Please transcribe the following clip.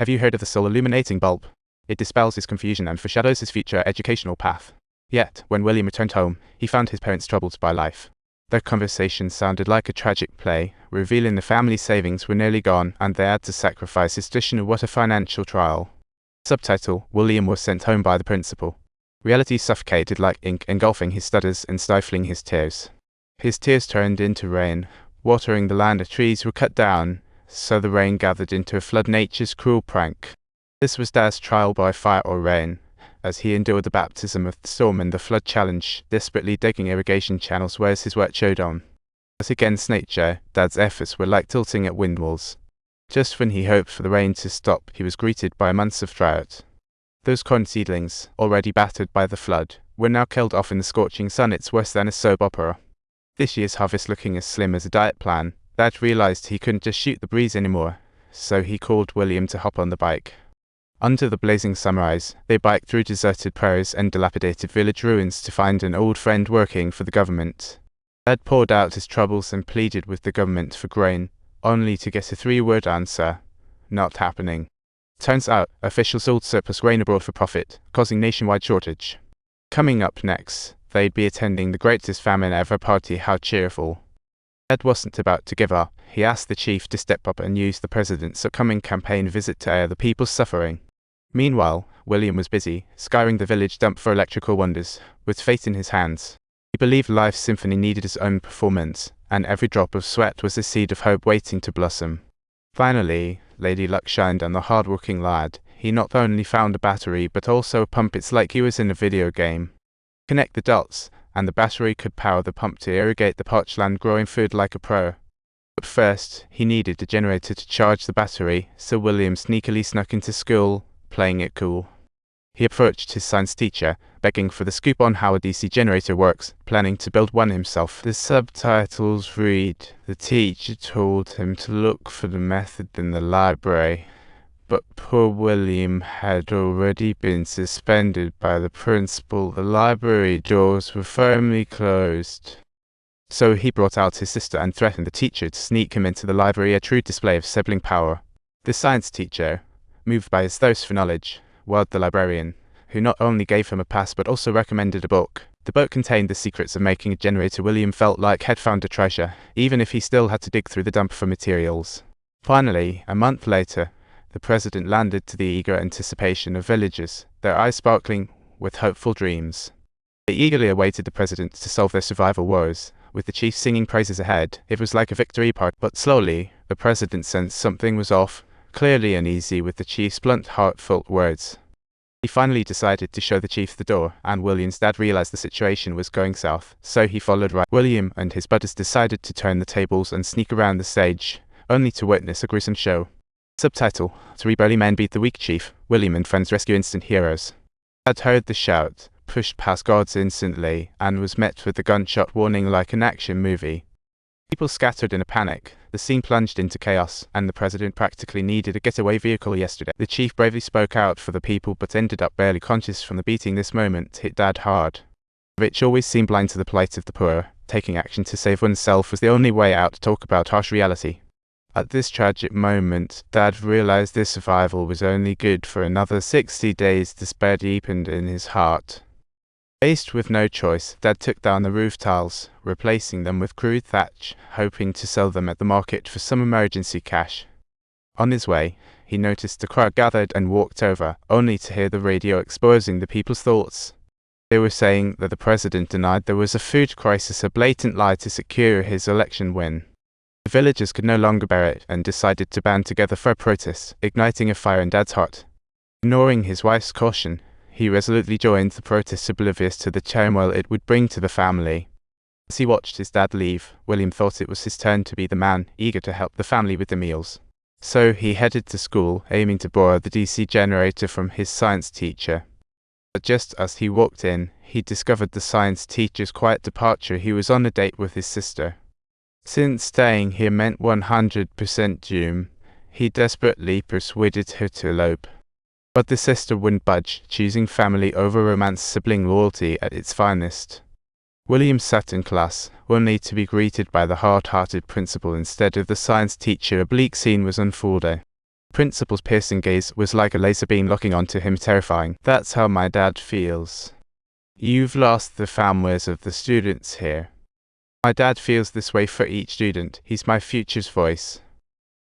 Have you heard of the soul-illuminating bulb? It dispels his confusion and foreshadows his future educational path. Yet, when William returned home, he found his parents troubled by life. Their conversation sounded like a tragic play, revealing the family savings were nearly gone and they had to sacrifice his tuition. What a financial trial. Subtitle: William was sent home by the principal. Reality suffocated like ink, engulfing his studies and stifling his tears. His tears turned into rain, watering the land. Trees were cut down, so the rain gathered into a flood, nature's cruel prank. This was Dad's trial by fire or rain, as he endured the baptism of the storm and the flood challenge, desperately digging irrigation channels where his work showed on. As against nature, Dad's efforts were like tilting at windmills. Just when he hoped for the rain to stop, he was greeted by months of drought. Those corn seedlings, already battered by the flood, were now killed off in the scorching sun. It's worse than a soap opera. This year's harvest looking as slim as a diet plan. Dad realized he couldn't just shoot the breeze anymore, so he called William to hop on the bike. Under the blazing sunrise, they biked through deserted prairies and dilapidated village ruins to find an old friend working for the government. Dad poured out his troubles and pleaded with the government for grain, only to get a 3-word answer: not happening. Turns out, officials sold surplus grain abroad for profit, causing nationwide shortage. Coming up next, they'd be attending the greatest famine ever party. How cheerful. Dad wasn't about to give up. He asked the chief to step up and use the president's upcoming campaign visit to air the people's suffering. Meanwhile, William was busy, scouring the village dump for electrical wonders, with fate in his hands. He believed life's symphony needed his own performance, and every drop of sweat was a seed of hope waiting to blossom. Finally, Lady Luck shined on the hard-working lad. He not only found a battery but also a pump. It's like he was in a video game. Connect the dots, and the battery could power the pump to irrigate the parched land, growing food like a pro. But first, he needed a generator to charge the battery, so William sneakily snuck into school, playing it cool. He approached his science teacher, begging for the scoop on how a DC generator works, planning to build one himself. The subtitles read: the teacher told him to look for the method in the library, but poor William had already been suspended by the principal. The library doors were firmly closed. So he brought out his sister and threatened the teacher to sneak him into the library, a true display of sibling power. The science teacher, moved by his thirst for knowledge, wowed the librarian, who not only gave him a pass but also recommended a book. The book contained the secrets of making a generator. William felt like he'd found a treasure, even if he still had to dig through the dump for materials. Finally, a month later, the president landed, to the eager anticipation of villagers, their eyes sparkling with hopeful dreams. They eagerly awaited the president to solve their survival woes, with the chief singing praises ahead. It was like a victory party. But slowly, the president sensed something was off, clearly uneasy with the chief's blunt, heartfelt words. He finally decided to show the chief the door, and William's dad realized the situation was going south, so he followed right. William and his buddies decided to turn the tables and sneak around the stage, only to witness a gruesome show. Subtitle: 3 burly men beat the weak chief. William and friends rescue instant heroes. Dad heard the shout, pushed past guards instantly, and was met with a gunshot warning like an action movie. People scattered in a panic. The scene plunged into chaos, and the president practically needed a getaway vehicle yesterday. The chief bravely spoke out for the people but ended up barely conscious from the beating. This moment hit Dad hard. The rich always seem blind to the plight of the poor. Taking action to save oneself was the only way out. To talk about harsh reality. At this tragic moment, Dad realized their survival was only good for another 60 days. Despair deepened in his heart. Faced with no choice, Dad took down the roof tiles, replacing them with crude thatch, hoping to sell them at the market for some emergency cash. On his way, he noticed a crowd gathered and walked over, only to hear the radio exposing the people's thoughts. They were saying that the president denied there was a food crisis, a blatant lie to secure his election win. The villagers could no longer bear it and decided to band together for a protest, igniting a fire in Dad's heart. Ignoring his wife's caution, he resolutely joined the protest, oblivious to the turmoil it would bring to the family. As he watched his dad leave, William thought it was his turn to be the man, eager to help the family with the meals. So he headed to school, aiming to borrow the DC generator from his science teacher. But just as he walked in, he discovered the science teacher's quiet departure. He was on a date with his sister. Since staying here meant 100% doom, he desperately persuaded her to elope. But the sister wouldn't budge, choosing family over romance, sibling loyalty at its finest. William sat in class, only to be greeted by the hard-hearted principal instead of the science teacher. A bleak scene was unfolding. Principal's piercing gaze was like a laser beam locking onto him, terrifying. That's how my dad feels. You've lost the families of the students here. My dad feels this way for each student. He's my future's voice.